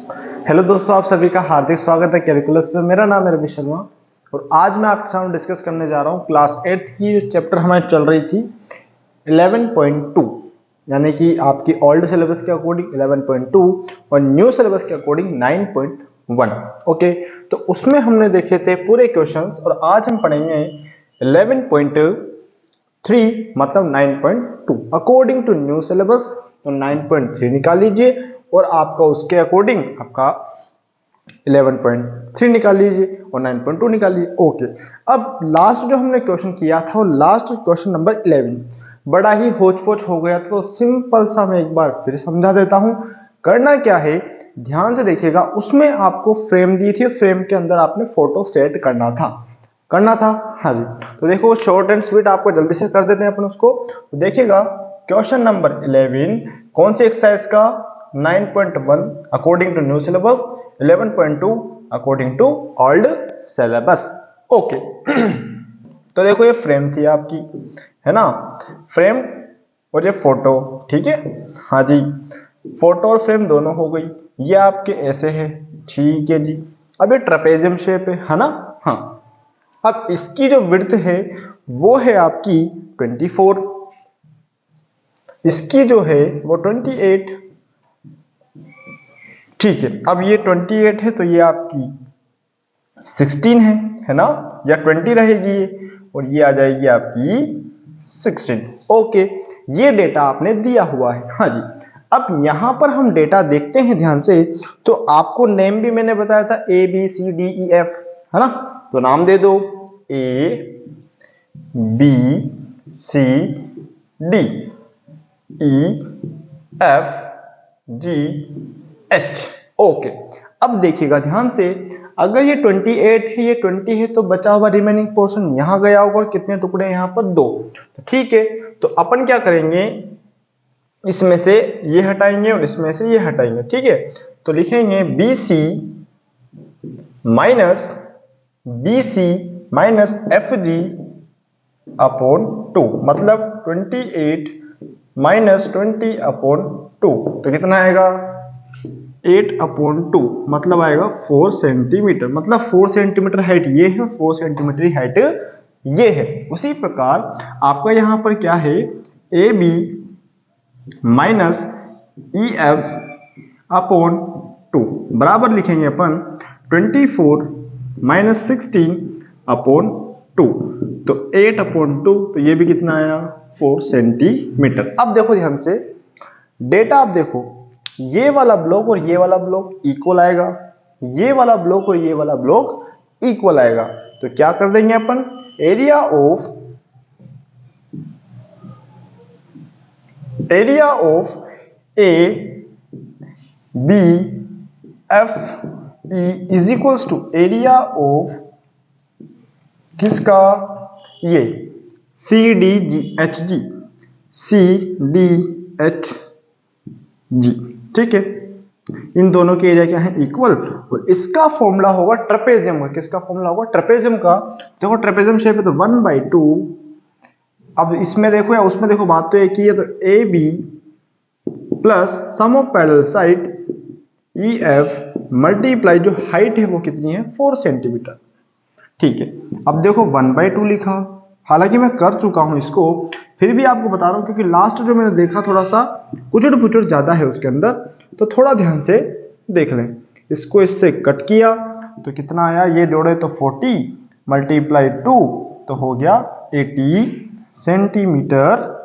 Hello दोस्तों, आप सभी का हार्दिक स्वागत है कैलकुलस पे। मेरा नाम है रवि शर्मा और आज मैं आपके सामने डिस्कस करने जा रहा हूँ क्लास 8 की जो चैप्टर हमारी चल रही थी 11.2, यानी कि आपकी ओल्ड सिलेबस के अकॉर्डिंग 11.2 और न्यू सिलेबस के अकॉर्डिंग 9.1। ओके, तो उसमें हमने देखे थे पूरे क्वेश्चंस और आज हम पढ़ेंगे 11.3 मतलब 9.2 अकॉर्डिंग टू न्यू सिलेबस। तो 9.3 निकाल लीजिए और आपका उसके अकॉर्डिंग आपका 11.3 निकाल लीजिए और 9.2 निकाल लीजिए। ओके, अब लास्ट जो हमने क्वेश्चन किया था वो लास्ट क्वेश्चन नंबर 11 बड़ा ही होच-पोच हो गया, तो सिंपल सा मैं एक बार फिर समझा देता हूं। करना क्या है, ध्यान से देखिएगा। उसमें आपको फ्रेम दी थी, फ्रेम के अंदर आपने फोटो सेट करना था। हाँ जी। तो देखो शॉर्ट एंड स्वीट आपको जल्दी से कर देते हैं अपन उसको। तो देखिएगा क्वेश्चन नंबर 11 कौन सी एक्सरसाइज का, 9.1 according to new syllabus, 11.2 according to old syllabus. Okay तो देखो ये फ्रेम थी आपकी, है ना, फ्रेम और ये फोटो। ठीक है, हाँ जी, फोटो और फ्रेम दोनों हो गई। ये आपके ऐसे है, ठीक है जी। अब ये ट्रेपेजियम शेप है ना। हाँ, अब इसकी जो विड्थ है वो है आपकी 24, इसकी जो है वो 28। ठीक है, अब ये 28 है तो ये आपकी 16 है ना, या 20 रहेगी ये, और ये आ जाएगी आपकी 16। ओके, ये डेटा आपने दिया हुआ है। हाँ जी, अब यहां पर हम डेटा देखते हैं ध्यान से। तो आपको नेम भी मैंने बताया था ABCDEF, है ना। तो नाम दे दो ABCDEF GH। ओके, अब देखिएगा ध्यान से, अगर ये 28 है, ये 20 है, तो बचा हुआ रिमेनिंग पोर्शन यहां गया होगा। कितने टुकड़े यहां पर, 2। तो ठीक है, तो अपन क्या करेंगे, इसमें से ये हटाएंगे और इसमें से ये हटाएंगे। ठीक है, तो लिखेंगे BC माइनस FG अपॉन 2, मतलब 28 माइनस 20 अपॉन 2, तो कितना आएगा 8/2, मतलब आएगा 4 सेंटीमीटर। मतलब 4 सेंटीमीटर हाइट ये है, 4 सेंटीमीटर हाइट ये है। उसी प्रकार आपका यहां पर क्या है, AB माइनस EF अपॉन 2 बराबर लिखेंगे अपन 24 माइनस 16 अपॉन 2, तो 8/2, तो ये भी कितना आया 4 सेंटीमीटर। अब देखो ध्यान से डेटा, आप देखो ये वाला ब्लॉक और ये वाला ब्लॉक इक्वल आएगा, ये वाला ब्लॉक और ये वाला ब्लॉक इक्वल आएगा। तो क्या कर देंगे अपन, area of ABFE is equals to area of किसका, ये CDHG। ठीक है, इन दोनों के एरिया क्या है, इक्वल। और इसका फॉर्मूला होगा ट्रेपेजियम का। किसका फॉर्मूला होगा, ट्रेपेजियम का। देखो ट्रेपेजियम शेप है तो 1/2। अब इसमें देखो या उसमें देखो, बात तो एक ही है। तो AB plus sum of parallel side EF multiply जो हाइट है वो कितनी है, 4 सेंटीमीटर। ठीक है, अब देखो 1/2 लिखा, हालांकि मैं कर चुका हूं इसको, फिर भी आपको बता रहा हूं क्योंकि लास्ट जो मैंने देखा थोड़ा सा कुचड़ पुचड़ ज्यादा है उसके अंदर, तो थोड़ा ध्यान से देख लें। इसको इससे कट किया तो कितना आया, ये जोड़े तो 40 मल्टीप्लाई 2 तो हो गया 80 centimetre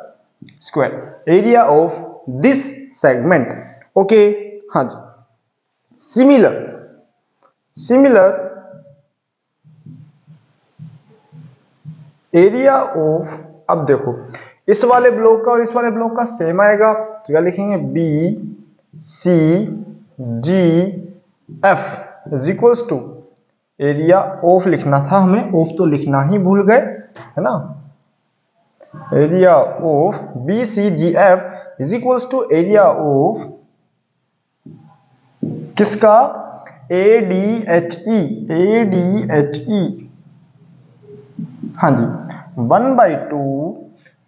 square area of this segment. Okay, हाँ जी। सिमिलर एरिया ऑफ, अब देखो इस वाले ब्लॉक का और इस वाले ब्लॉक का सेम आएगा, तो क्या लिखेंगे BCGF is equals to area of, लिखना था हमें, ऑफ तो लिखना ही भूल गए, है ना। Area of BCGF is equals to area of किसका, ADHE। हाँ जी, 1/2।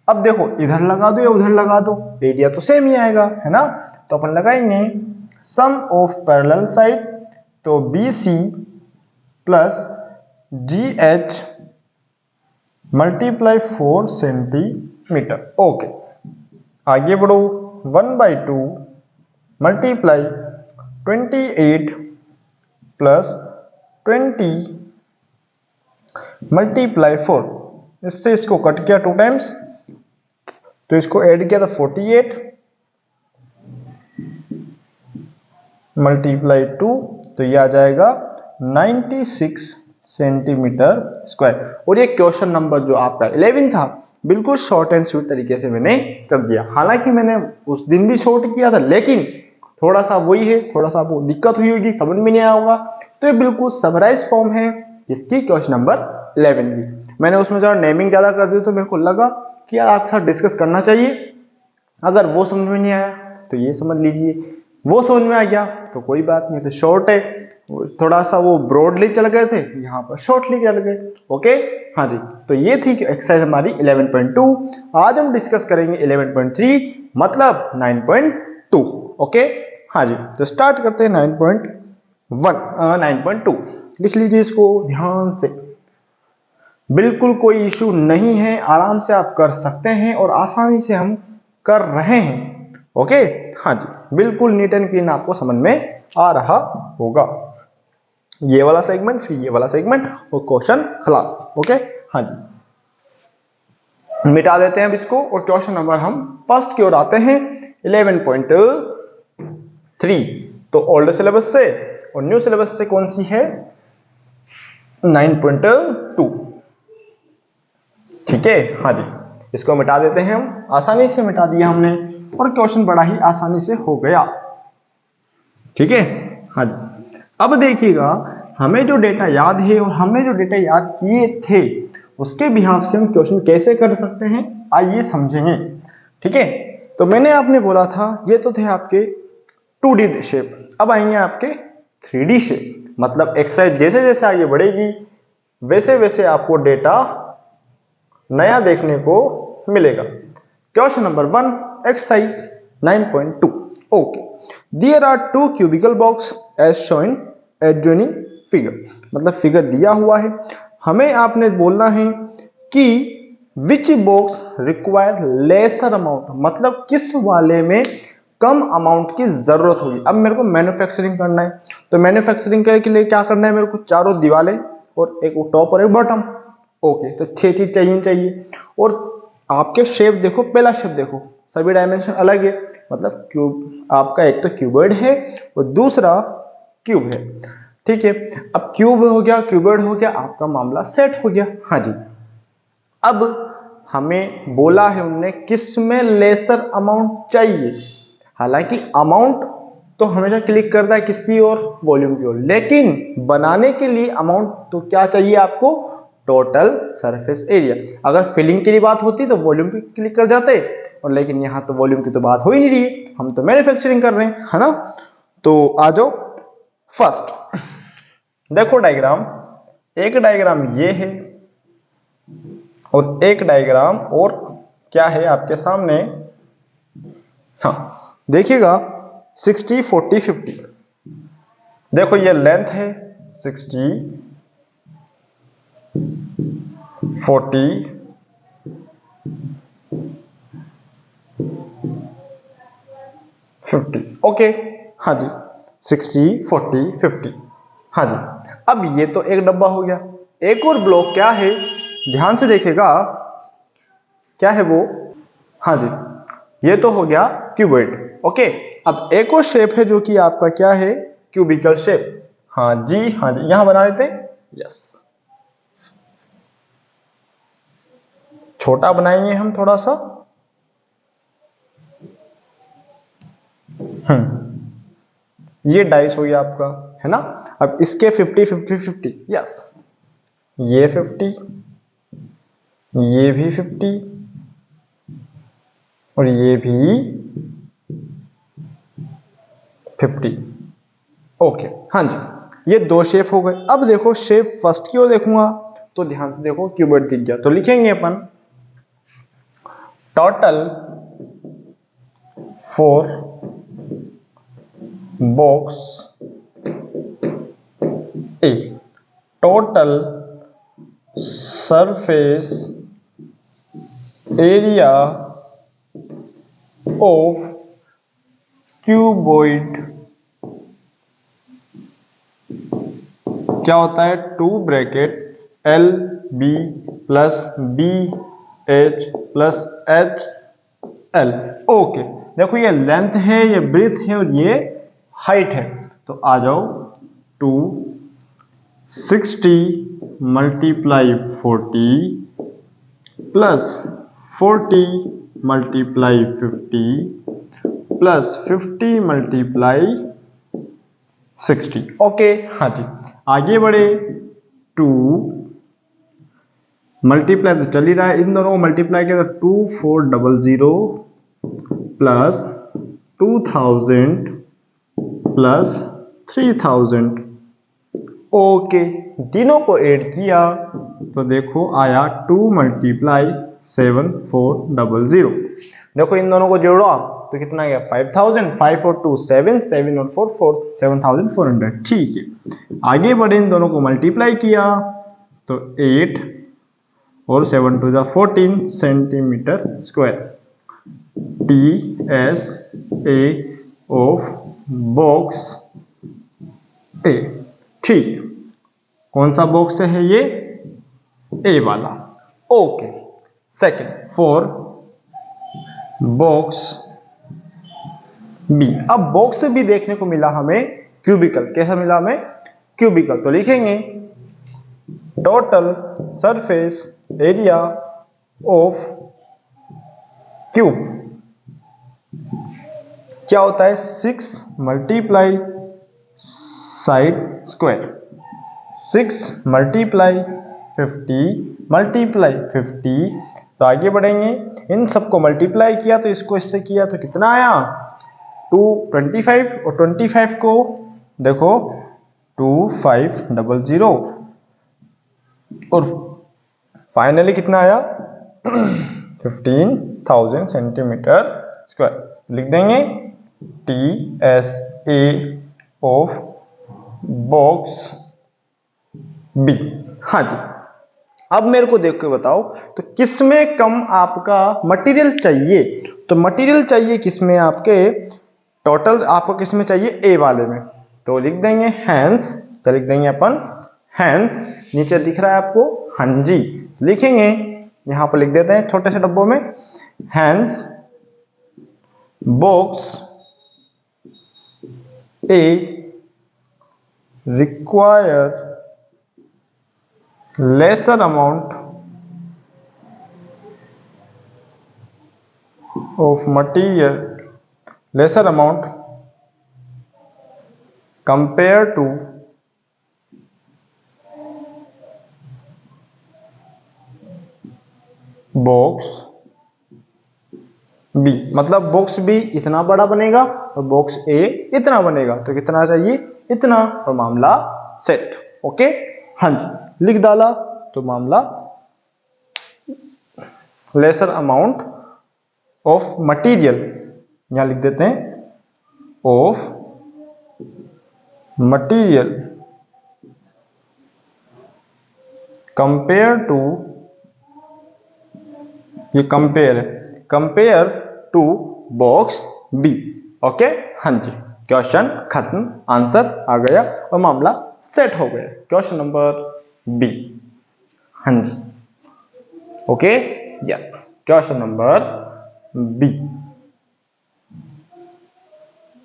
अब देखो इधर लगा दो या उधर लगा दो, एरिया तो सेम ही आएगा, है ना। तो अपन लगाएंगे सम ऑफ पैरेलल साइड, तो BC plus GH multiply 4 centimetre. Okay, आगे बढ़ो। 1/2 मल्टीप्लाई 28 प्लस 20 मल्टीप्लाई 4, इससे इसको कट किया 2 टाइम्स, तो इसको ऐड किया तो 48 मल्टीप्लाई 2, तो ये आ जाएगा 96 सेंटीमीटर स्क्वायर। और ये क्वेश्चन नंबर जो आपका 11 था बिल्कुल शॉर्ट एंड स्वीट तरीके से मैंने कर दिया। हालांकि मैंने उस दिन भी शॉर्ट किया था, लेकिन थोड़ा सा वही है, थोड़ा सा आपको दिक्कत हुई होगी, समझ में नहीं आया होगा। तो ये बिल्कुल समराइज फॉर्म है किसकी, क्वेश्चन नंबर 11 की। मैंने उसमें जरा नेमिंग ज्यादा कर दी तो मेरे को लगा कि यार आपके साथ डिस्कस करना चाहिए। अगर वो समझ में नहीं आया तो ये समझ लीजिए, वो समझ में आ गया तो कोई बात नहीं। तो शॉर्ट है, थोड़ा सा वो ब्रॉडली चल गए थे, यहाँ पर शॉर्टली चल गए। ओके, हाँ जी। तो ये थी एक्सरसाइज हमारी 11.2। आज हम डिस्कस करेंगे 11.3 मतलब 9.2। ओके, हाँ जी। तो स्टार्ट करते हैं 9.2। लिख लीजिए इसको ध्यान से, बिल्कुल कोई इशू नहीं है, आराम से आप कर सकते हैं और आसानी से हम कर रहे हैं। ओके, हाँ जी, बिल्कुल नीट एंड क्लीन आपको समझ में आ रहा होगा। ये वाला सेगमेंट, फिर ये वाला सेगमेंट और क्वेश्चन खलास। ओके, हाँ जी, मिटा देते हैं अब इसको और क्वेश्चन नंबर हम फर्स्ट की ओर आते हैं 11.3। तो ओल्ड सिलेबस से और न्यू सिलेबस से कौन सी है, 9.2। ठीक है, हाँ जी, इसको मिटा देते हैं हम, आसानी से मिटा दिया हमने और क्वेश्चन बड़ा ही आसानी से हो गया। ठीक है, हाँ जी। अब देखिएगा, हमें जो डेटा याद है और हमने जो डेटा याद किए थे उसके बिहाफ से हम क्वेश्चन कैसे कर सकते हैं, आइए समझेंगे। ठीक है, तो मैंने आपने बोला था ये तो थे आपके 2D शेप, अब आएंगे आपके 3D शेप। मतलब एक्सरसाइज जैसे जैसे आगे बढ़ेगी वैसे वैसे आपको डेटा नया देखने को मिलेगा। Question number 1, exercise 9.2। Okay, there are 2 cubical box as shown adjoining figure. मतलब फिगर दिया हुआ है, हमें आपने बोलना है कि which box require lesser amount, मतलब किस वाले में कम अमाउंट की जरूरत होगी। अब मेरे को मैन्युफैक्चरिंग करना है, तो मैन्युफैक्चरिंग करने के लिए क्या करना है, मेरे को चारों दीवारें और एक टॉप और एक बॉटम। ओके, तो 6 चीज चाहिए। और आपके शेप देखो, पहला शेप देखो, सभी डायमेंशन अलग है। मतलब क्यूब आपका एक तो क्यूबॉइड है और दूसरा क्यूब है। ठीक है, अब क्यूब हो गया, क्यूबॉइड हो गया, आपका मामला सेट हो गया। हाँ जी, अब हमें बोला है उनने किस में लेसर अमाउंट चाहिए। हालांकि अमाउंट तो हमेशा क्लिक करता है किसकी ओर, वॉल्यूम की ओर, लेकिन बनाने के लिए अमाउंट तो क्या चाहिए आपको, टोटल सरफेस एरिया। अगर फिलिंग की बात होती तो वॉल्यूम पे क्लिक कर जाते, और लेकिन यहाँ तो वॉल्यूम की तो बात हो ही नहीं रही, हम तो मैन्युफैक्चरिंग कर रहे हैं, है ना। तो आ जाओ फर्स्ट, देखो डायग्राम, एक डायग्राम ये है और एक डायग्राम और क्या है आपके सामने। हाँ, देखिएगा 60 40 50। देखो ये लेंथ है 60 40 50। ओके, हाँ जी, 60 40 50। हाँ जी, अब ये तो एक डब्बा हो गया। एक और ब्लॉक क्या है, ध्यान से देखिएगा, क्या है वो, हाँ जी, ये तो हो गया क्यूबॉइड। ओके, अब एक और शेप है जो कि आपका क्या है, क्यूबिकल शेप। हाँ जी, हाँ जी, यहां बना देते हैं, यस, छोटा बनाएंगे हम थोड़ा सा। ये डाइस हो गया आपका, है ना। अब इसके 50 50 50, यस, ये 50, ये भी 50 और ये भी 50। ओके, हाँ जी, ये दो शेप हो गए। अब देखो शेप फर्स्ट की ओर देखूंगा तो ध्यान से देखो, क्यूबॉइड दिख गया, तो लिखेंगे अपन total for box A, total surface area of cuboid क्या होता है, 2 bracket L B plus B H plus H L. Okay, देखो ये लेंथ है, ये ब्रीथ है और ये हाइट है। तो आ जाओ 260 multiply 40 plus 40 multiply 50 plus 50 multiply 60। Okay, हाँ जी, आगे बढ़े। 2 मल्टीप्लाई तो चल ही रहा है, इन दोनों को मल्टीप्लाई किया तो 2400 प्लस 2000 प्लस 3000। ओके, तीनों को ऐड किया तो देखो आया 2 मल्टीप्लाई 7400। देखो इन दोनों को जोड़ो आप तो कितना गया 5000, 5 और 2 7, 7 और 4 4, 7400। ठीक है, आगे बढ़े, इन दोनों को मल्टीप्लाई किया तो 8 और 7 to 14 centimetre square. T S A of box A. ठीक, कौन सा बॉक्स है ये, ए वाला। Okay, second for box B. अब बॉक्स बी देखने को मिला हमें क्यूबिकल, कैसा मिला हमें, क्यूबिकल। तो लिखेंगे total surface area of cube क्या होता है 6 multiply side square, 6 multiply 50 multiply 50। तो आगे बढ़ेंगे, इन सबको मल्टीप्लाई किया तो इसको इससे किया तो कितना आया 225 और 25 को देखो 2500 और फाइनली कितना आया 15,000 सेंटीमीटर स्क्वायर। लिख देंगे T S A of box B. हाँ जी, अब मेरे को देख के बताओ तो किसमें कम आपका मटेरियल चाहिए। तो मटेरियल चाहिए किसमें आपके, टोटल आपको किसमें चाहिए, ए वाले में। तो लिख देंगे हैंस, तो लिख देंगे अपन हैंस, नीचे दिख रहा है आपको, हाँ जी, लिखेंगे यहां पर लिख देते हैं छोटे से डब्बों में, hence box A require lesser amount of material, lesser amount compared to box B. मतलब बॉक्स बी इतना बड़ा बनेगा और बॉक्स ए इतना बनेगा, तो कितना चाहिए, इतना, और मामला सेट। ओके, हाँ जी, लिख डाला तो मामला लेसर अमाउंट ऑफ मटेरियल, यहां लिख देते हैं ऑफ मटेरियल कंपेयर टू, ये कंपेयर है, compare to box B. Okay, हाँ जी, क्वेश्चन खत्म, आंसर आ गया और मामला सेट हो गया। क्वेश्चन नंबर बी, हाँ जी, okay, yes, question number B,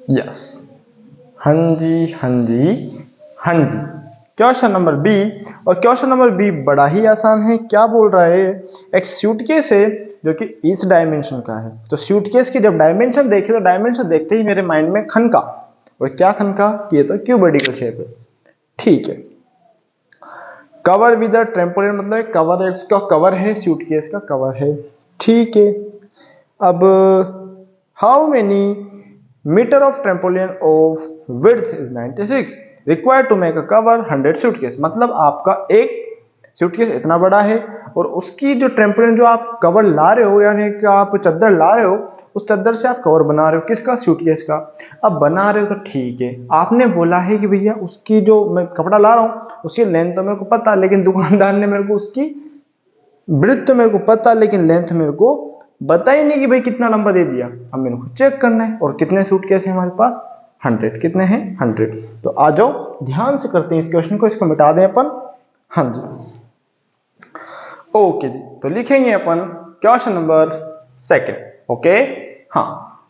yes, हाँ जी, हाँ जी, हाँ जी, क्वेश्चन नंबर बी। और क्वेश्चन नंबर बी बड़ा ही आसान है। क्या बोल रहा है, एक सूटकेस है जो कि इस डायमेंशन का है। तो सूटकेस की जब डायमेंशन देखे तो डायमेंशन देखते ही मेरे माइंड में खनका, और क्या खनका कि ये तो क्यूबॉइडिकल शेप है। ठीक है, कवर विद ट्रेम्पोलिन, मतलब कवर है, उसका कवर है, सूटकेस का कवर है। ठीक है, अब how many metre of trampoline of width is 96 required to make a cover 100 suitcase. मतलब आपका एक सूटकेस इतना बड़ा है और उसकी जो टेम्परेचर जो आप कवर ला रहे हो, यानी कि आप चादर ला रहे हो, उस चादर से आप कवर बना रहे हो किसका, सूटकेस का। अब बना रहे हो तो ठीक है, आपने बोला है कि भैया उसकी जो मैं कपड़ा ला रहा हूँ उसकी लेंथ तो मेरे को पता, लेकिन दुकानदार ने मेरे को उसकी ब्रेथ तो मेरे को पता, लेकिन लेंथ मेरे को बता ही नहीं कि भाई कितना लंबा दे दिया। अब मेरे को चेक करना है। और कितने सूटकेस है हमारे पास, 100। कितने हैं, 100। तो आ जाओ ध्यान से करते हैं इस क्वेश्चन को, इसको मिटा दें अपन। हाँ जी, ओके जी। तो लिखेंगे अपन क्वेश्चन नंबर 2। ओके, हाँ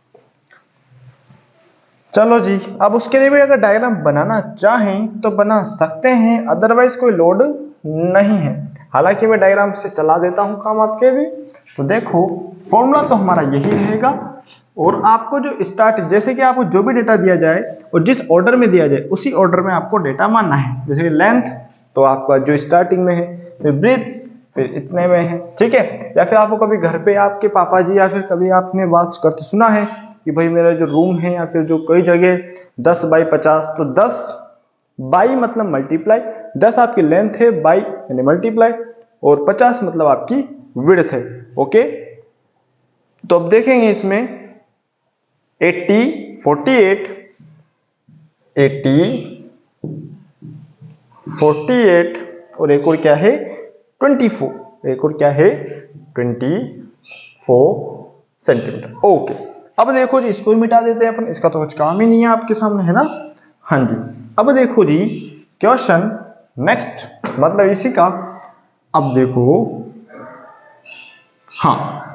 चलो जी। अब उसके लिए भी अगर डायग्राम बनाना चाहें तो बना सकते हैं, अदरवाइज कोई लोड नहीं है। हालांकि मैं डायग्राम से चला देता हूं काम आपके लिए। तो देखो फॉर्मूला तो हमारा यही रहेगा, और आपको जो स्टार्ट, जैसे कि आपको जो भी डेटा दिया जाए और जिस ऑर्डर में दिया जाए उसी ऑर्डर में आपको डेटा मानना है। जैसे कि लेंथ तो आपका जो स्टार्टिंग में है, फिर ब्रीथ फिर इतने में है, ठीक है। या फिर आपको कभी घर पे आपके पापा जी या फिर कभी आपने बात करते सुना है कि भाई मेरा जो रूम है या फिर जो कई जगह 10 बाई 50, तो 10 बाई मतलब मल्टीप्लाई, 10 आपकी लेंथ है, बाई यानी मल्टीप्लाई, और 50 मतलब आपकी विड्थ है। ओके, तो अब देखेंगे इसमें 80, 48, और एक और क्या है 24, एक और क्या है 24 सेंटीमीटर। ओके, अब देखो जी इसको मिटा देते हैं अपन, इसका तो कुछ काम ही नहीं है आपके सामने, है ना। हाँ जी, अब देखो जी क्वेश्चन नेक्स्ट, मतलब इसी का। अब देखो, हाँ,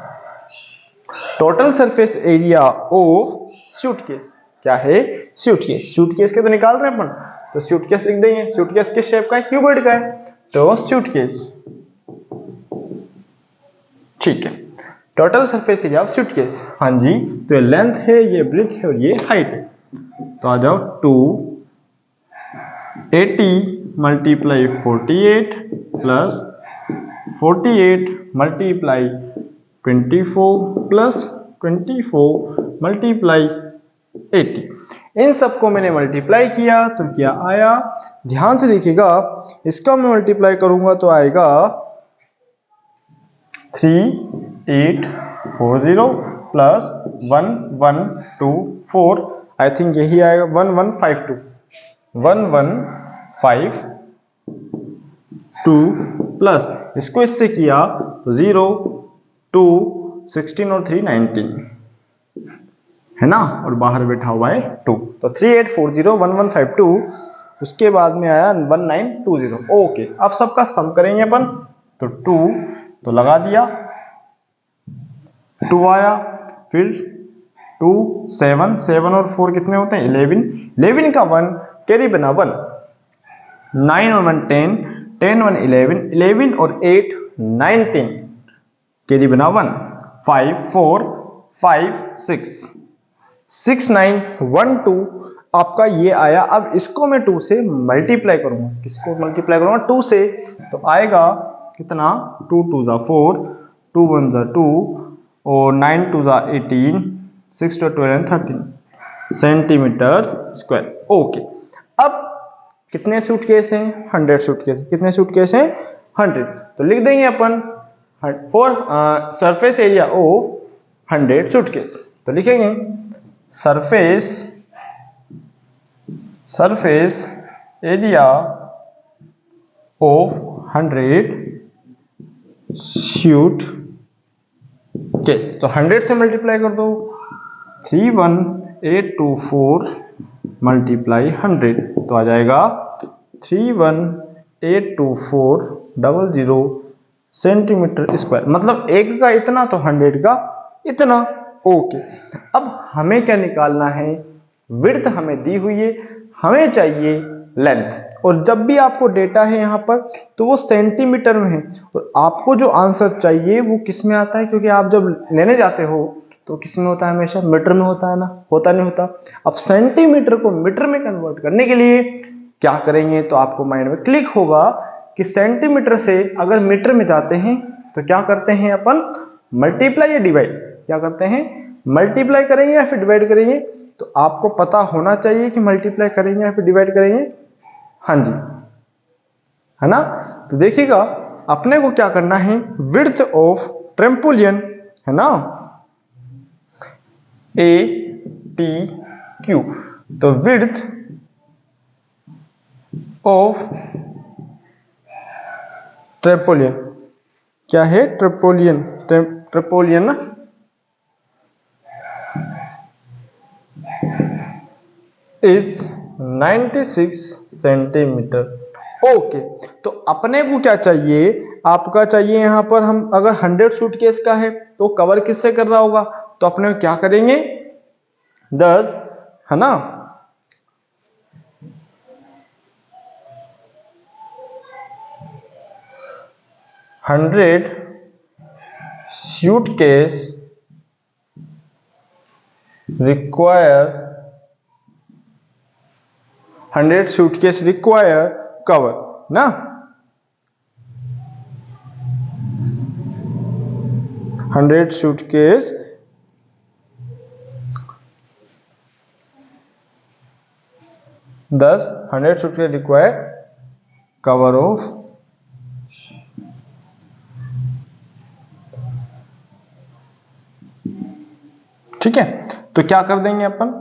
total surface area of suitcase क्या है, सूटकेस। सूटकेस के तो निकाल रहे हैं अपन, तो सूटकेस लिख देंगे। सूटकेस किस शेप का है, क्यूबॉइड का है, तो सूटकेस, ठीक है। Total surface area of suitcase, हाँ जी। तो ये लेंथ है, ये ब्रीथ है और ये हाइट है। तो आ जाओ 280 multiply 48 plus 48 multiply 24 plus 24 multiply 80। इन सबको मैंने मल्टीप्लाई किया तो क्या आया, ध्यान से देखिएगा, इसका मैं मल्टीप्लाई करूंगा तो आएगा 3840 प्लस 1124, आई थिंक यही आएगा 1152, 1152 प्लस इसको इससे किया तो 0 2 16 और 3 19, है ना, और बाहर बैठा हुआ है 2, तो 3840 1152, उसके बाद में आया 1920। ओके, अब सबका सम करेंगे अपन, तो 2 तो लगा दिया, 2 आया, फिर 2 7 7 और 4 कितने होते हैं 11, 11 का 1 कैरी बना 1, 9 और 1 10, 10 1 11, 11 और 8 19 कैरी बना 1, 5 4 5 6 6 9 1 2 आपका ये आया। अब इसको मैं 2 से मल्टीप्लाई करूंगा, किसको मल्टीप्लाई करूंगा 2 से, तो आएगा कितना 2 2 जा 4, 2 1 जा 2 और 9 2 जा 18, 6 2 12 13 सेंटीमीटर स्क्वायर। ओके, अब कितने सूटकेस हैं, 100 सूटकेस। कितने सूटकेस हैं 100, तो लिख देंगे अपन for surface area of 100 suitcase. तो लिखेंगे सरफेस एरिया ऑफ 100 सूटकेस। तो 100 से मल्टीप्लाई कर दो, 31824 मल्टीप्लाई 100, तो आ जाएगा 3182400 सेंटीमीटर स्क्वायर, मतलब एक का इतना तो 100 का इतना। ओके, अब हमें क्या निकालना है, विड्थ हमें दी हुई है, हमें चाहिए लेंथ। और जब भी आपको डेटा है यहाँ पर तो वो सेंटीमीटर में है, और आपको जो आंसर चाहिए वो किस में आता है, क्योंकि आप जब लेने जाते हो तो किस में होता है, हमेशा मीटर में होता है ना, होता नहीं होता। अब सेंटीमीटर को मीटर में कन्वर्ट करने के लिए क्या करेंगे, तो आपको माइंड में क्लिक होगा कि सेंटीमीटर से अगर मीटर में जाते हैं तो क्या करते हैं अपन, मल्टीप्लाई या डिवाइड, क्या करते हैं मल्टीप्लाई करेंगे या फिर डिवाइड करेंगे। तो आपको पता होना चाहिए कि मल्टीप्लाई करेंगे या फिर डिवाइड करेंगे, हाँ जी, है ना। तो देखिएगा अपने को क्या करना है, विड्थ ऑफ ट्रेम्पोलियन है ना, ए टी क्यू। तो विड्थ ऑफ ट्रेम्पोलियन क्या है, ट्रेम्पोलियन ट्रेम्पोलियन ना, इज 96 सेंटीमीटर। ओके, तो अपने को क्या चाहिए, आपका चाहिए यहां पर, हम अगर 100 सूटकेस का है तो कवर किससे कर रहा होगा, तो अपने क्या करेंगे 10 है ना, 100 suitcase require 100 suitcase require cover ना, 100 suitcase 100 suitcase require cover of ठीक है। तो क्या कर देंगे अपन,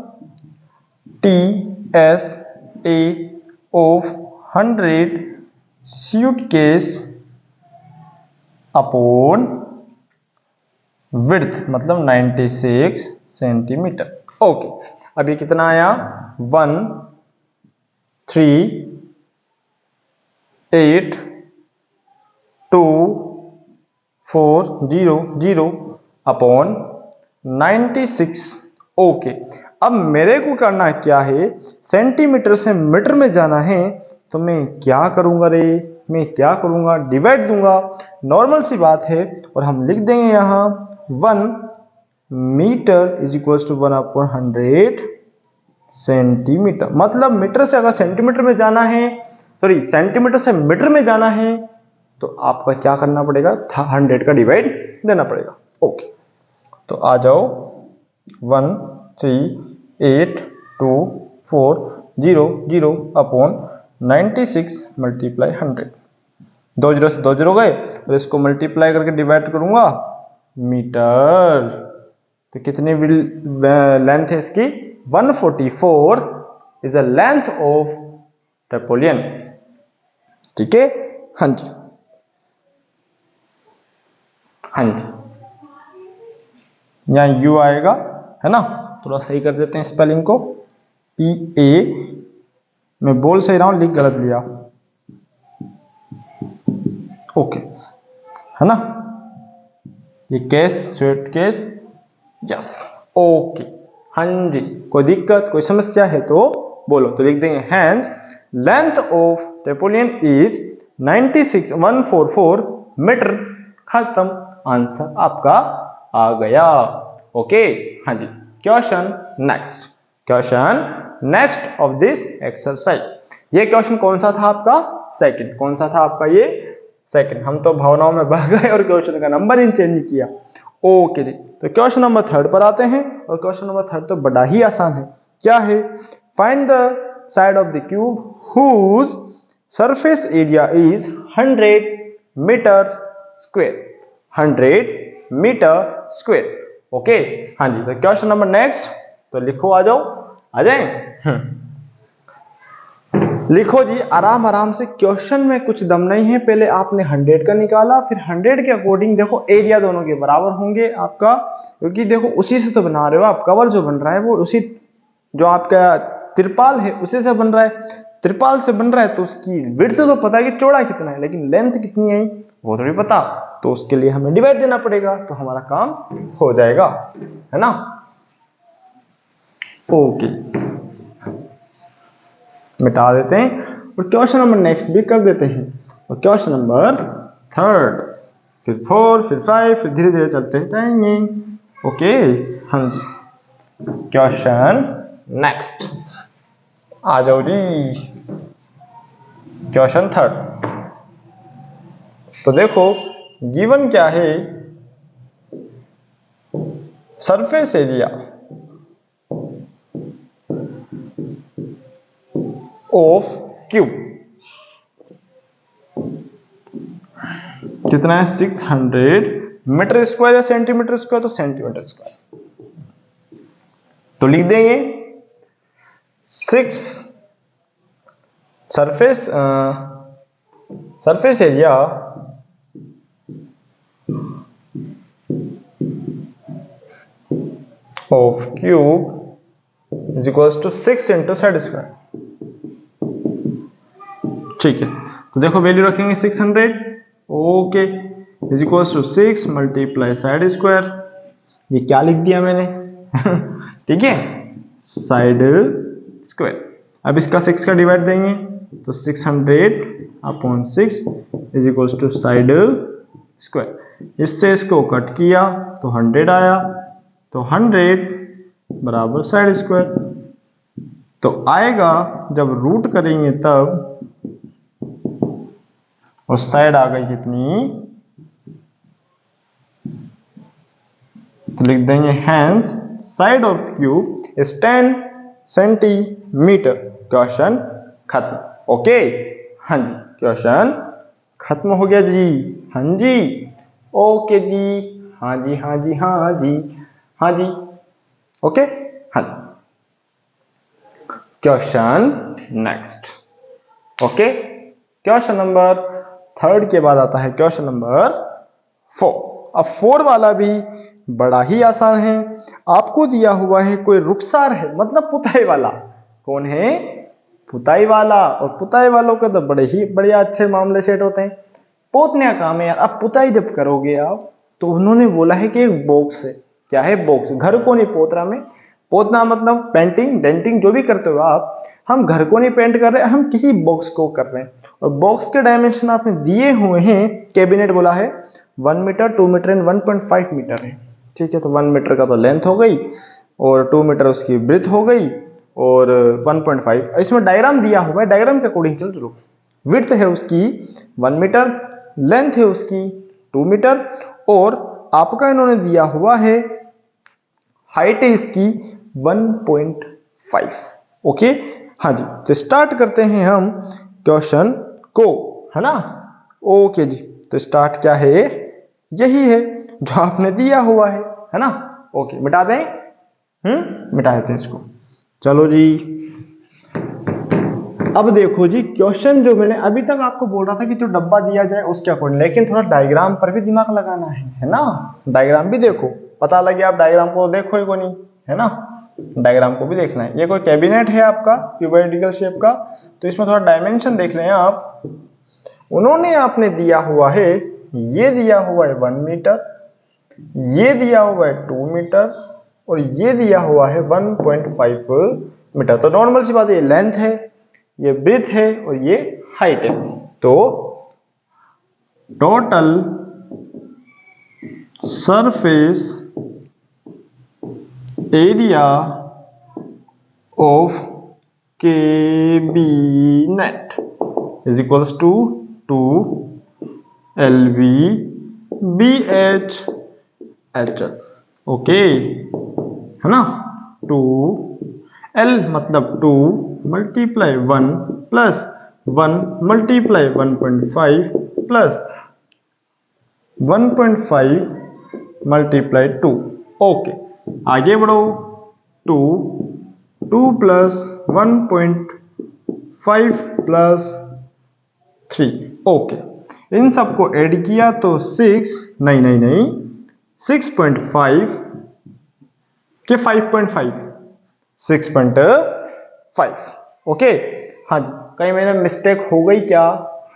T S A of 100 suitcase upon width मतलब 96 सेंटीमीटर। ओके, अब ये कितना आया, 1 3 8 2 4 0 0 अपॉन 96। ओके, अब मेरे को करना क्या है, सेंटीमीटर से मीटर में जाना है, तो मैं क्या करूंगा रे, मैं क्या करूंगा, डिवाइड दूंगा, नॉर्मल सी बात है, और हम लिख देंगे यहां 1 metre is equal to 1/100 centimetre. मतलब मीटर से अगर सेंटीमीटर में जाना है, सॉरी सेंटीमीटर से मीटर में जाना है, तो आपका क्या करना पड़ेगा, 100 का डिवाइड देना पड़ेगा। ओके, तो आ जाओ 1 3 8 2 4 0 0 अपॉन 96 मल्टीप्लाई 100, 2 जीरो से 2 जीरो गए, और इसको मल्टीप्लाई करके डिवाइड करूंगा मीटर, तो कितनी लेंथ है इसकी, 144 इज अ लेंथ ऑफ ट्रेपोलियन। ठीक है, हाँ जी हाँ जी, यहाँ यू आएगा है ना, थोड़ा सही कर देते हैं स्पेलिंग को, पी ए, मैं बोल सही रहा हूं, लिख गलत लिया, ओके है ना, ये case sweat case, yes okay, हाँ जी, कोई दिक्कत कोई समस्या है तो बोलो, तो लिख देंगे hence length of trapezium is 144 metre, खत्म, आंसर आपका आ गया। ओके हाँ जी, question next of this exercise. ये क्वेश्चन कौन सा था आपका, सेकंड, कौन सा था आपका ये सेकंड, हम तो भावनाओं में बह गए और क्वेश्चन का नंबर ही चेंज किया। ओके जी, तो क्वेश्चन नंबर 3 पर आते हैं, और क्वेश्चन नंबर 3 तो बड़ा ही आसान है, क्या है, find the side of the cube whose surface area is 100 metre square, 100 metre square. Okay हाँ जी, तो क्वेश्चन नंबर नेक्स्ट, तो लिखो, आ जाओ, आ जाए, लिखो जी आराम आराम से, क्वेश्चन में कुछ दम नहीं है, पहले आपने 100 का निकाला, फिर 100 के अकॉर्डिंग देखो एरिया दोनों के बराबर होंगे आपका, क्योंकि देखो उसी से तो बना रहे हो आप, कवर जो बन रहा है वो उसी, जो आपका तिरपाल है उसी से बन रहा है, तिरपाल से बन रहा है, तो उसकी विड्थ तो पता है कि चौड़ा कितना है, लेकिन लेंथ कितनी है वो थोड़ी पता, तो उसके लिए हमें डिवाइड देना पड़ेगा, तो हमारा काम हो जाएगा, है ना। ओके, मिटा देते हैं, और क्वेश्चन नंबर नेक्स्ट भी कर देते हैं, और क्वेश्चन नंबर 3, फिर 4, फिर 5, फिर धीरे धीरे चलते जाएंगे। ओके हाँ जी, क्वेश्चन नेक्स्ट, आ जाओ जी, क्वेश्चन 3। तो देखो गिवन क्या है, सरफेस एरिया ऑफ क्यूब, कितना है 600 मीटर स्क्वायर या सेंटीमीटर स्क्वायर, तो सेंटीमीटर स्क्वायर। तो लिख देंगे 6 surface area of cube is equal to 6 into side square. ठीक है, तो देखो वैल्यू रखेंगे 600, okay, is equal to 6 multiply side square. ये क्या लिख दिया मैंने ठीक है, साइड स्क्वायर। अब इसका 6 का डिवाइड देंगे तो 600 upon 6 is equal to side square. इससे इसको कट किया तो 100 आया, तो 100 बराबर साइड स्क्वायर। तो आएगा जब रूट करेंगे तब, और साइड आ गई कितनी, तो लिख देंगे hence side of cube is 10 centimetre. Question खत्म। ओके, हाँ जी, क्वेश्चन खत्म हो गया जी। हाँ जी, ओके जी, हाँ जी, हाँ जी, हाँ जी, हाँ जी, ओके, हाँ। Question next. Okay, question number 3 के बाद आता है क्वेश्चन नंबर 4। अब 4 वाला भी बड़ा ही आसान है। आपको दिया हुआ है कोई रुखसार है, मतलब पुताई वाला। कौन है? पुताई वाला। और पुताई वालों के तो बड़े ही बढ़िया अच्छे मामले सेट होते हैं। पोतने का काम है यार। अब पुताई जब करोगे आप, तो उन्होंने बोला है कि एक बॉक्स है। क्या है? बॉक्स। घर को नहीं पोत रहा मैं। पोतना मतलब पेंटिंग डेंटिंग जो भी करते हो आप, हम घर को नहीं पेंट कर रहे, हम किसी बॉक्स को कर रहे हैं। और बॉक्स के डायमेंशन आपने दिए हुए हैं, कैबिनेट बोला है 1 मीटर 2 मीटर एंड 1.5 मीटर है। ठीक है, तो 1 मीटर का तो लेंथ हो गई और 2 मीटर उसकी ब्रेथ हो गई और 1.5 इसमें डायग्राम दिया हुआ है। डायग्राम के अकॉर्डिंग चल चलो। विड्थ है उसकी 1 मीटर, लेंथ है उसकी 2 मीटर और आपका इन्होंने दिया हुआ है हाइट है इसकी 1.5। ओके, हाँ जी, तो स्टार्ट करते हैं हम क्वेश्चन को, है ना। ओके जी, तो स्टार्ट क्या है? यही है जो आपने दिया हुआ है ना। ओके, मिटा दें। मिटा देते हैं इसको। चलो जी, अब देखो जी, क्वेश्चन जो मैंने अभी तक आपको बोल रहा था कि जो डब्बा दिया जाए उसके अकॉर्डिंग, लेकिन थोड़ा डायग्राम पर भी दिमाग लगाना है ना। डायग्राम भी देखो, पता लगे आप डायग्राम को देखो ही को नहीं, है ना। डायग्राम को भी देखना है। ये कोई कैबिनेट है आपका क्यूबॉइडिकल शेप का, तो इसमें थोड़ा डायमेंशन देख लें आप। उन्होंने आपने दिया हुआ है, ये दिया हुआ है 1 मीटर, ये दिया हुआ है 2 मीटर और ये दिया हुआ है 1.5 मीटर। तो नॉर्मल सी बात है, ये लेंथ है, ये ब्रेथ है और ये हाइट है। तो total surface area of cabinet is equals to 2 LV BH HL। Okay, है ना। 2 L मतलब 2 मल्टीप्लाई 1 प्लस 1 मल्टीप्लाई 1.5 प्लस 1.5 मल्टीप्लाई 2। ओके, आगे बढ़ो। 2 प्लस 1.5 प्लस 3। ओके, इन सबको ऐड किया तो 6 नहीं 6.5 के 5.5 6.5। ओके, हाँ जी, कहीं मेरे मिस्टेक हो गई क्या?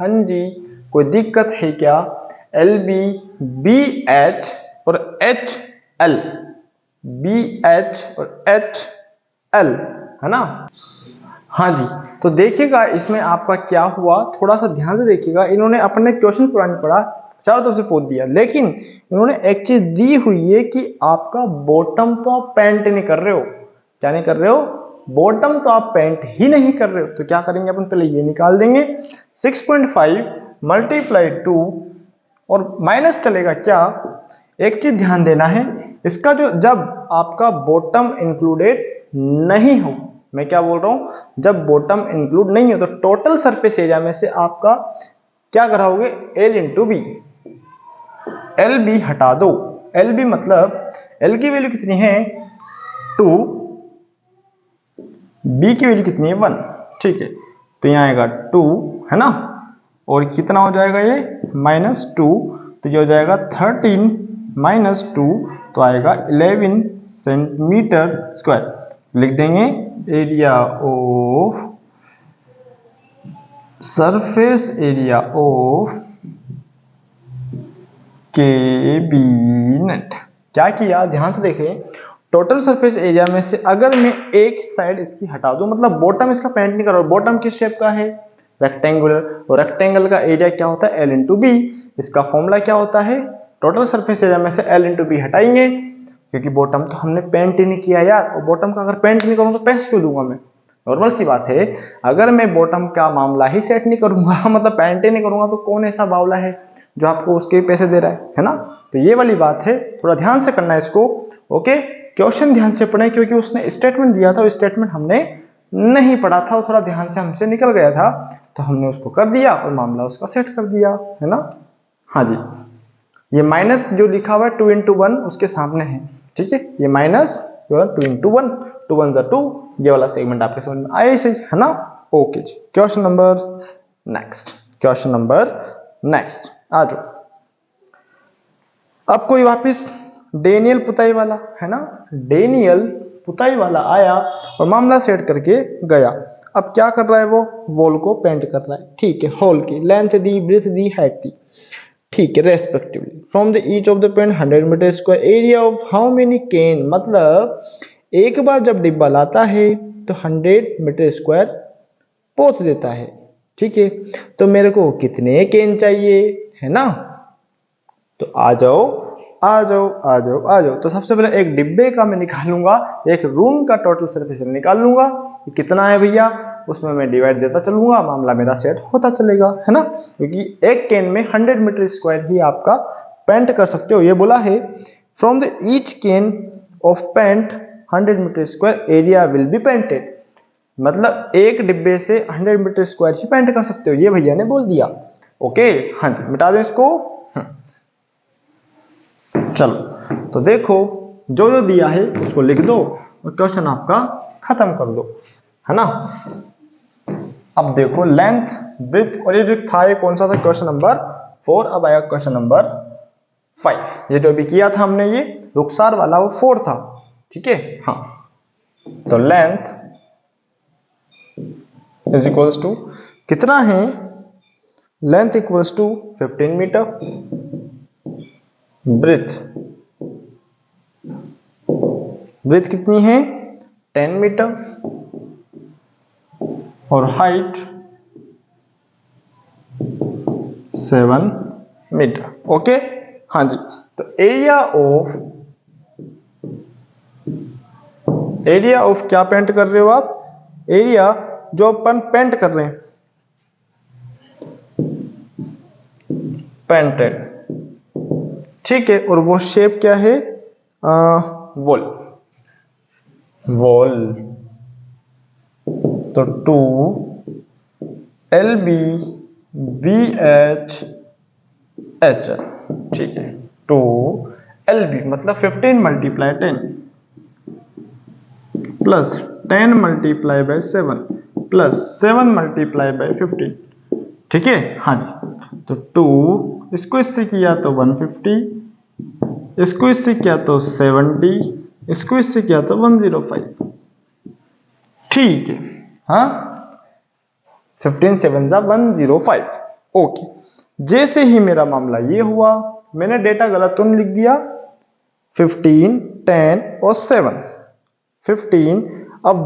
हाँ जी, कोई दिक्कत है क्या? LB BH और HL, BH और HL, है ना। हाँ जी, तो देखिएगा इसमें आपका क्या हुआ, थोड़ा सा ध्यान से देखिएगा। इन्होंने अपने क्वेश्चन पुरानी पढ़ा, चारों तरफ से पोत दिया, लेकिन इन्होंने एक चीज दी हुई है कि आपका बॉटम तो आप पेंट नहीं कर रहे हो। क्या नहीं कर रहे हो? बॉटम तो आप पेंट ही नहीं कर रहे हो। तो क्या करेंगे अपन? पहले ये निकाल देंगे, 6.5 मल्टीप्लाई 2 और माइनस चलेगा क्या। एक चीज ध्यान देना है, इसका जो जब आपका बॉटम इंक्लूडेड नहीं हो, मैं क्या बोल रहा हूं, जब बॉटम इंक्लूड नहीं हो तो टोटल सरफेस एरिया में से आपका क्या कराओगे? L into B. L B हटा दो, एल बी मतलब एल की वैल्यू कितनी है 2, बी की वैल्यू कितनी है 1, ठीक है। तो यहाँ आएगा 2 है ना, और कितना हो जाएगा ये -2, तो ये हो जाएगा 13 -2, तो आएगा 11 सेंटीमीटर स्क्वायर। लिख देंगे area of surface area of cabinet. क्या किया, ध्यान से देखें, टोटल सरफेस एरिया में से अगर मैं एक साइड इसकी हटा दूं, मतलब बॉटम इसका पेंट नहीं कर रहा, बॉटम किस शेप का है रेक्टेंगुलर, और रेक्टेंगल का एरिया क्या होता है L इंटू बी। इसका फॉर्मूला क्या होता है, टोटल सरफेस एरिया में से L इंटू बी हटाएंगे, क्योंकि बॉटम तो हमने पेंट ही नहीं किया यार, और बॉटम का अगर पेंट नहीं करूँ तो पैसे क्यों दूंगा मैं, नॉर्मल सी बात है। अगर मैं बॉटम का मामला ही सेट नहीं करूंगा मतलब पेंट ही नहीं करूंगा, तो कौन ऐसा बावला है जो आपको उसके पैसे दे रहा है ना। तो ये वाली बात है, थोड़ा ध्यान से करना है इसको, ओके। क्वेश्चन ध्यान से पढ़ें, क्योंकि उसने स्टेटमेंट दिया था, स्टेटमेंट हमने नहीं पढ़ा था, और थोड़ा ध्यान से हमसे निकल गया था, तो हमने उसको कर दिया और मामला उसका सेट कर दिया, है ना। हाँ जी, ये माइनस जो लिखा हुआ है 2 इंटू 1 उसके सामने है, ठीक है, ये माइनस 2 इंटू 1, 2 1 जा 2, ये वाला सेगमेंट आपके समझ में आया सही है ना। ओके जी, question number next, question number next आ जाओ। अब कोई वापिस डेनियल पुताई वाला है ना, डेनियल पुताई वाला आया और मामला सेट करके गया। अब क्या कर रहा है वो, वॉल को पेंट कर रहा है, ठीक है, होल की लेंथ दी, ब्रेथ दी, हाइट दी, ठीक है, respectively. From the each of the pen 100 metre square, area of how many can, मतलब एक बार जब डिब्बा लाता है तो 100 मीटर स्क्वायर पोंछ देता है, ठीक है। तो मेरे को कितने केन चाहिए, है ना। तो आ जाओ आ जाओ आ जाओ आ जाओ। तो सबसे पहले एक डिब्बे का मैं निकालूंगा, एक रूम का टोटल सरफेस निकाल लूंगा, कितना है भैया, उसमें मैं डिवाइड देता चलूंगा, मामला मेरा सेट होता चलेगा, है ना। क्योंकि एक कैन में 100 मीटर स्क्वायर ही आपका पेंट कर सकते हो। ये बोला है from the each can of paint 100 metre square area will be painted, मतलब एक डिब्बे से 100 मीटर स्क्वायर ही पेंट कर सकते हो, ये भैया ने बोल दिया। ओके, हाँ जी, मिटा दें इसको। चलो, तो देखो जो जो दिया है उसको लिख दो और क्वेश्चन आपका खत्म कर दो, है ना। अब देखो लेंथ, ब्रेथ और ये जो था ये कौन सा था, क्वेश्चन नंबर 4। अब आया क्वेश्चन नंबर 5। ये जो अभी किया था हमने, ये रुखसार वाला वो 4 था, ठीक है। हाँ, तो लेंथ इज इक्वल्स टू कितना है, length equals to 15 metre, breadth कितनी है 10 मीटर, और हाइट 7 मीटर। ओके, हाँ जी। तो एरिया ऑफ क्या पेंट कर रहे हो आप, एरिया जो अपन पेंट कर रहे हैं, पेंटेड, ठीक है। और वो शेप क्या है, वॉल, तो 2 LB VH HL, ठीक है। 2 LB मतलब 15 multiply 10 plus 10 multiply by 7 plus 7 multiply by 15, ठीक है। हाँ जी, तो 2 इसको इससे किया तो 150, इसको इससे किया तो 70, इसको इससे किया तो 105, ठीक है। हाँ, 15 7 जा 105। ओके, जैसे ही मेरा मामला ये हुआ, मैंने डेटा गलत तो नहीं लिख दिया, 15 10 और 7 15। अब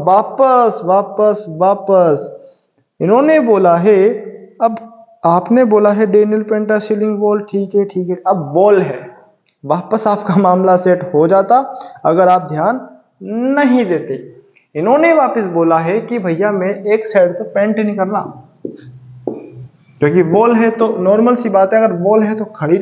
वापस इन्होंने बोला है, अब आपने बोला है डेनियल पेंटा सीलिंग वॉल, ठीक है। अब वॉल है, वापस आपका मामला सेट हो जाता अगर आप ध्यान नहीं देते। इन्होंने वापस बोला है कि भैया मैं एक साइड तो पेंट नहीं करना, क्योंकि वॉल है तो नॉर्मल सी बात है, अगर वॉल है तो खड़ी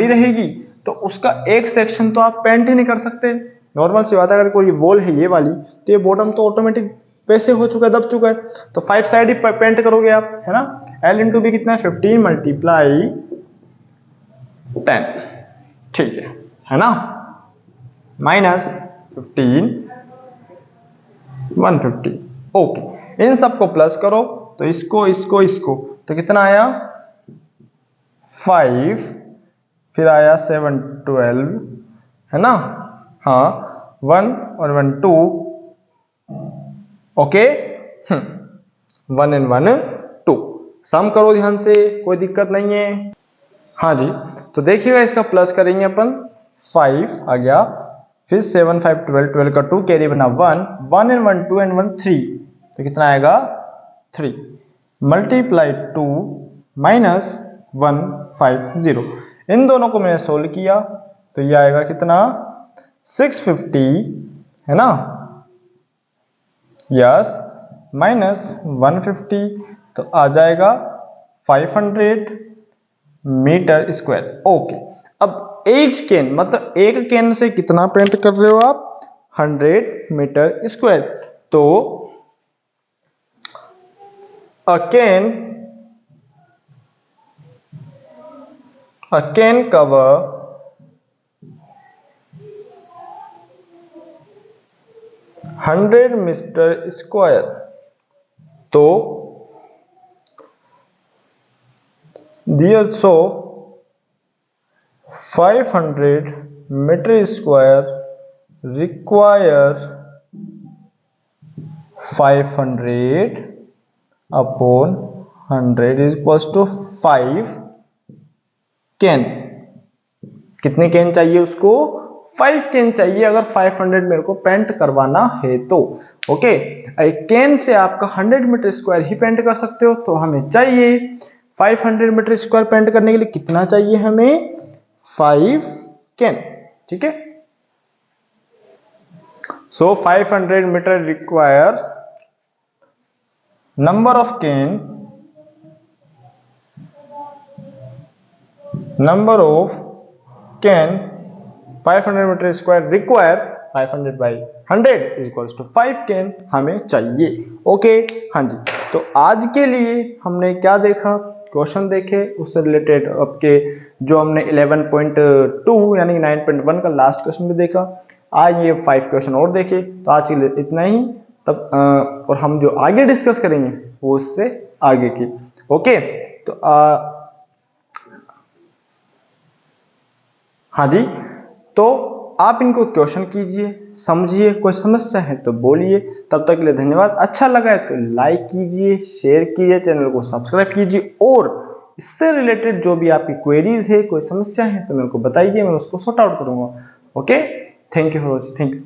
रहेगी तो उसका एक सेक्शन तो आप पेंट ही नहीं कर सकते, नॉर्मल सी बात है। अगर कोई वॉल है ये वाली, तो ये बॉटम तो ऑटोमेटिक वैसे हो चुका है, दब चुका है, तो 5 साइड ही पेंट करोगे आप, है ना। L इंटू बी कितना है 15 मल्टीप्लाई 10, ठीक है ना, माइनस 15 150। ओके, इन सबको प्लस करो तो इसको इसको इसको, तो कितना आया 5, फिर आया 7 12, है ना, हाँ 1 और 1 2, ओके 1 and 1 2, सम करो ध्यान से, कोई दिक्कत नहीं है। हाँ जी, तो देखिएगा इसका प्लस करेंगे अपन, 5 आ गया, फिर 7 5 12, 12 का 2 कैरी बना 1, 1 and 1 2 and 1 3, तो कितना आएगा 3, मल्टीप्लाई 2 माइनस 1 5 0, इन दोनों को मैंने सोल्व किया तो ये आएगा कितना 650, है ना, यस, माइनस 150, तो आ जाएगा 500 मीटर स्क्वायर। ओके, अब एक केन मतलब एक केन से कितना पेंट कर रहे हो आप, 100 मीटर स्क्वायर, तो a can cover 100 metre square, तो therefore 500 metre square require 500 upon 100 is equals to 5 can, कितने कैन चाहिए उसको, 5 कैन चाहिए अगर 500 मेरे को पेंट करवाना है तो। ओके, एक कैन से आपका 100 मीटर स्क्वायर ही पेंट कर सकते हो, तो हमें चाहिए 500 मीटर स्क्वायर पेंट करने के लिए कितना चाहिए हमें, 5 कैन, ठीक है। So 500 meter require number of can 500 meter square require 500 by 100 is equals to 5 can हमें चाहिए। ओके, हाँ जी, तो आज के लिए हमने क्या देखा, क्वेश्चन देखे, उससे रिलेटेड आपके जो हमने 11.2 यानी 9.1 का लास्ट क्वेश्चन भी देखा, आज ये 5 क्वेश्चन और देखे, तो आज के लिए इतना ही। तब और हम जो आगे डिस्कस करेंगे वो उससे आगे की। ओके, तो हाँ जी, तो आप इनको क्वेश्चन कीजिए, समझिए, कोई समस्या है तो बोलिए। तब तक के लिए धन्यवाद। अच्छा लगा है तो लाइक कीजिए, शेयर कीजिए, चैनल को सब्सक्राइब कीजिए, और इससे रिलेटेड जो भी आपकी क्वेरीज है, कोई समस्या है तो मेरे को बताइए, मैं उसको सॉर्ट आउट करूंगा। Okay, thank you for watching, thank you.